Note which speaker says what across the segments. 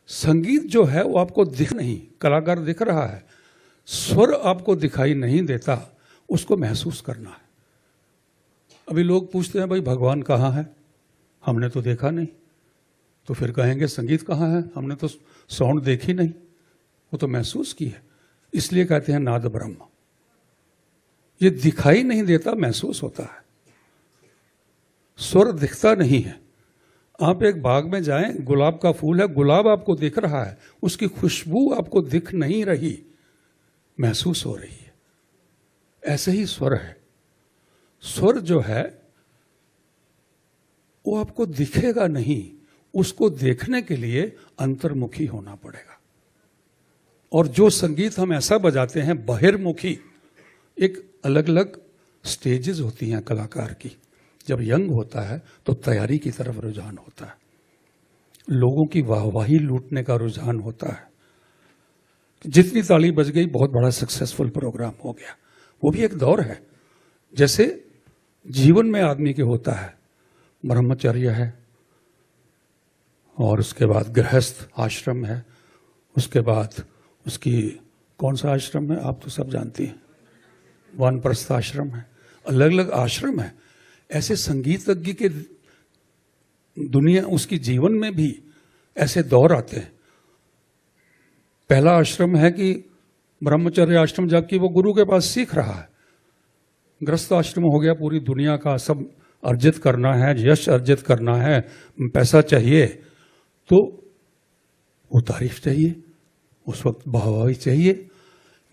Speaker 1: संगीत जो है वो आपको दिख नहीं, कलाकार दिख रहा है, स्वर आपको दिखाई नहीं देता, उसको महसूस करना है। अभी लोग पूछते हैं भाई भगवान कहाँ है, हमने तो देखा नहीं, तो फिर कहेंगे संगीत कहाँ है, हमने तो साउंड देखी नहीं, वो तो महसूस की है, इसलिए कहते हैं नाद ब्रह्म। ये दिखाई नहीं देता, महसूस होता है। स्वर दिखता नहीं है। आप एक बाग में जाएं, गुलाब का फूल है, गुलाब आपको दिख रहा है, उसकी खुशबू आपको दिख नहीं रही, महसूस हो रही है। ऐसे ही स्वर है। स्वर जो है वो आपको दिखेगा नहीं, उसको देखने के लिए अंतर्मुखी होना पड़ेगा। और जो संगीत हम ऐसा बजाते हैं बहिर्मुखी, एक अलग अलग स्टेजेस होती हैं कलाकार की। जब यंग होता है तो तैयारी की तरफ रुझान होता है, लोगों की वाहवाही लूटने का रुझान होता है। जितनी ताली बज गई बहुत बड़ा सक्सेसफुल प्रोग्राम हो गया, वो भी एक दौर है। जैसे जीवन में आदमी के होता है, ब्रह्मचर्य है और उसके बाद गृहस्थ आश्रम है, उसके बाद उसकी कौन सा आश्रम है आप तो सब जानती हैं, वानप्रस्थ आश्रम है, अलग अलग आश्रम है। ऐसे संगीतज्ञ के दुनिया, उसकी जीवन में भी ऐसे दौर आते हैं। पहला आश्रम है कि ब्रह्मचर्य आश्रम, जबकि वो गुरु के पास सीख रहा है। गृहस्थ आश्रम हो गया, पूरी दुनिया का सब अर्जित करना है, यश अर्जित करना है, पैसा चाहिए, तो वो तारीफ चाहिए, उस वक्त वाहवाही चाहिए।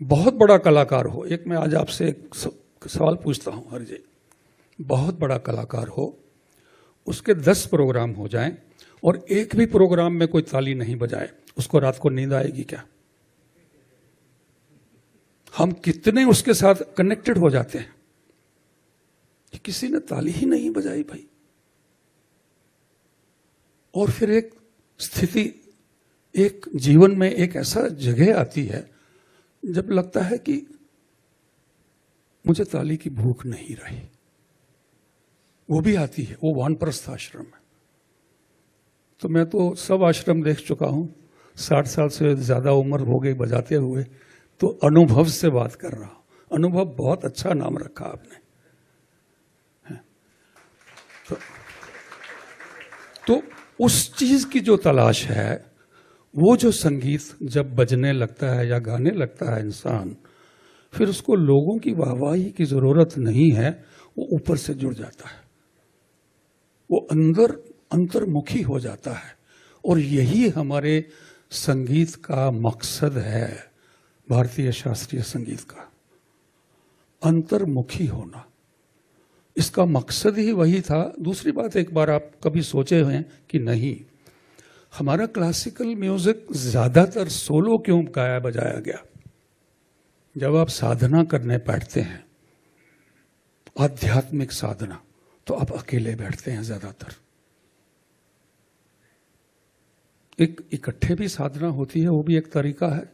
Speaker 1: बहुत बड़ा कलाकार हो, एक मैं आज आपसे एक सवाल पूछता हूं हर जी, बहुत बड़ा कलाकार हो, उसके 10 प्रोग्राम हो जाएं और एक भी प्रोग्राम में कोई ताली नहीं बजाए, उसको रात को नींद आएगी क्या? हम कितने उसके साथ कनेक्टेड हो जाते हैं कि किसी ने ताली ही नहीं बजाई भाई। और फिर एक स्थिति, एक जीवन में एक ऐसा जगह आती है जब लगता है कि मुझे ताली की भूख नहीं रही। वो भी आती है, वो वानप्रस्थ आश्रम है। तो मैं तो सब आश्रम देख चुका हूं, 60 साल से ज्यादा उम्र हो गई बजाते हुए, तो अनुभव से बात कर रहा हूं। अनुभव बहुत अच्छा नाम रखा आपने। तो उस चीज की जो तलाश है, वो जो संगीत जब बजने लगता है या गाने लगता है इंसान, फिर उसको लोगों की वाहवाही की जरूरत नहीं है, वो ऊपर से जुड़ जाता है, वो अंदर अंतर्मुखी हो जाता है। और यही हमारे संगीत का मकसद है, भारतीय शास्त्रीय संगीत का, अंतर्मुखी होना। इसका मकसद ही वही था। दूसरी बात, एक बार आप कभी सोचे हुए कि नहीं, हमारा क्लासिकल म्यूजिक ज्यादातर सोलो क्यों गाया बजाया गया? जब आप साधना करने बैठते हैं, आध्यात्मिक साधना, तो आप अकेले बैठते हैं ज्यादातर। एक इकट्ठे भी साधना होती है, वो भी एक तरीका है,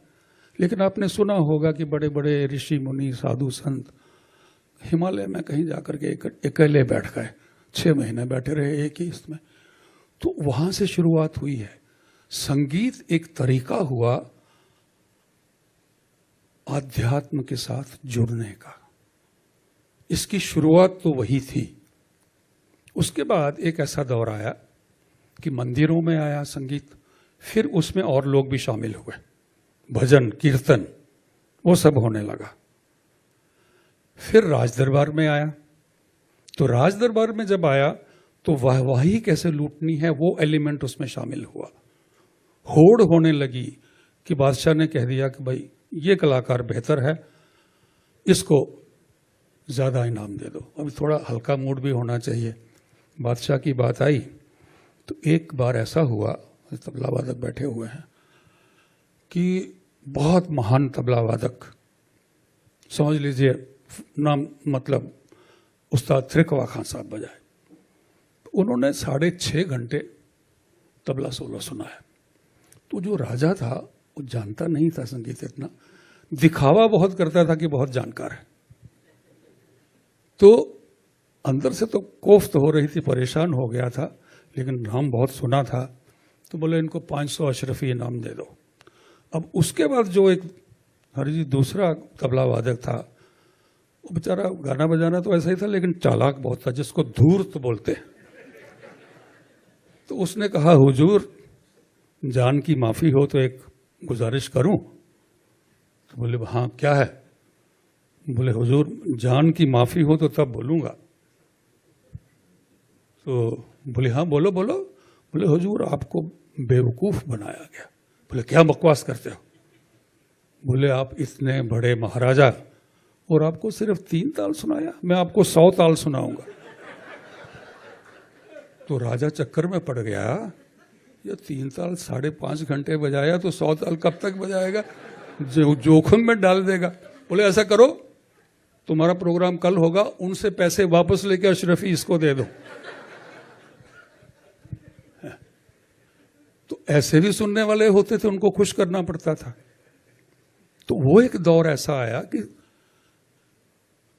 Speaker 1: लेकिन आपने सुना होगा कि बड़े बड़े ऋषि मुनि साधु संत हिमालय में कहीं जाकर के अकेले बैठ गए, 6 महीने बैठे रहे एक ही इसमें। तो वहां से शुरुआत हुई है। संगीत एक तरीका हुआ आध्यात्म के साथ जुड़ने का। इसकी शुरुआत तो वही थी। उसके बाद एक ऐसा दौर आया कि मंदिरों में आया संगीत, फिर उसमें और लोग भी शामिल हुए, भजन कीर्तन वो सब होने लगा। फिर राज दरबार में आया, तो राज दरबार में जब आया तो वाहवाही कैसे लूटनी है वो एलिमेंट उसमें शामिल हुआ। होड़ होने लगी कि बादशाह ने कह दिया कि भाई ये कलाकार बेहतर है, इसको ज्यादा इनाम दे दो। अभी थोड़ा हल्का मूड भी होना चाहिए। बादशाह की बात आई तो एक बार ऐसा हुआ, तबला वादक बैठे हुए हैं, कि बहुत महान तबला वादक, समझ लीजिए नाम, मतलब उस्ताद त्रिकवा खान साहब बजाए। उन्होंने 6.5 घंटे तबला सोलो सुनाया। तो जो राजा था वो जानता नहीं था संगीत इतना, दिखावा बहुत करता था कि बहुत जानकार है। तो अंदर से तो कोफ्त हो रही थी, परेशान हो गया था, लेकिन नाम बहुत सुना था। तो बोले इनको 500 अशरफी इनाम दे दो। अब उसके बाद जो एक हरी जी दूसरा तबला वादक था, वो बेचारा गाना बजाना तो ऐसा ही था लेकिन चालाक बहुत था, जिसको धूर्त बोलते। तो उसने कहा हुजूर जान की माफ़ी हो तो एक गुजारिश करूं। तो बोले हाँ क्या है? बोले हुजूर जान की माफ़ी हो तो तब बोलूँगा। तो बोले हाँ बोलो बोलो। बोले हुजूर आपको बेवकूफ़ बनाया गया। बोले क्या बकवास करते हो? बोले आप इतने बड़े महाराजा और आपको सिर्फ 3 ताल सुनाया, मैं आपको 100 ताल सुनाऊंगा। तो राजा चक्कर में पड़ गया, ये 3 ताल 5.5 घंटे बजाया तो 100 ताल कब तक बजाएगा, जोखिम में डाल देगा। बोले ऐसा करो तुम्हारा प्रोग्राम कल होगा, उनसे पैसे वापस लेके अशरफी इसको दे दो। तो ऐसे भी सुनने वाले होते थे, उनको खुश करना पड़ता था। तो वो एक दौर ऐसा आया कि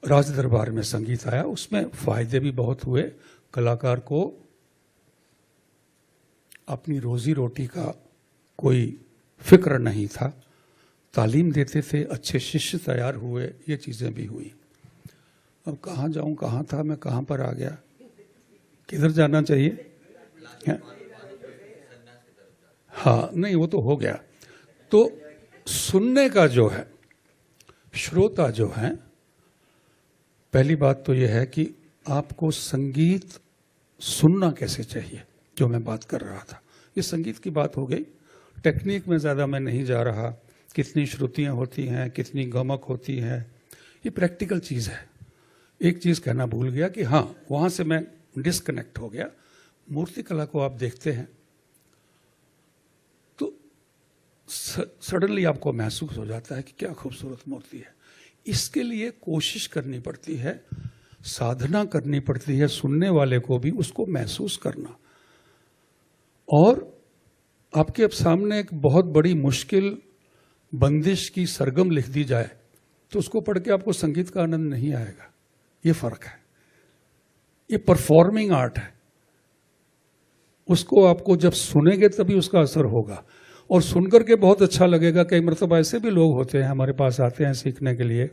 Speaker 1: राज दरबार में संगीत आया, उसमें फायदे भी बहुत हुए। कलाकार को अपनी रोजी रोटी का कोई फिक्र नहीं था, तालीम देते थे, अच्छे शिष्य तैयार हुए, ये चीज़ें भी हुई। अब कहाँ जाऊँ, कहाँ था मैं, कहाँ पर आ गया, किधर जाना चाहिए? हाँ नहीं वो तो हो गया। तो सुनने का जो है, श्रोता जो है, पहली बात तो यह है कि आपको संगीत सुनना कैसे चाहिए, जो मैं बात कर रहा था। ये संगीत की बात हो गई, टेक्निक में ज़्यादा मैं नहीं जा रहा, कितनी श्रुतियाँ होती हैं, कितनी गमक होती हैं, ये प्रैक्टिकल चीज़ है। एक चीज़ कहना भूल गया कि हाँ, वहाँ से मैं डिस्कनेक्ट हो गया। मूर्ति कला को आप देखते हैं तो सडनली आपको महसूस हो जाता है कि क्या खूबसूरत मूर्ति है। इसके लिए कोशिश करनी पड़ती है, साधना करनी पड़ती है, सुनने वाले को भी उसको महसूस करना। और आपके अब सामने एक बहुत बड़ी मुश्किल बंदिश की सरगम लिख दी जाए तो उसको पढ़ के आपको संगीत का आनंद नहीं आएगा। ये फर्क है। ये परफॉर्मिंग आर्ट है, उसको आपको जब सुनेंगे तभी उसका असर होगा। और सुनकर के बहुत अच्छा लगेगा। कई मरतबा ऐसे भी लोग होते हैं हमारे पास आते हैं सीखने के लिए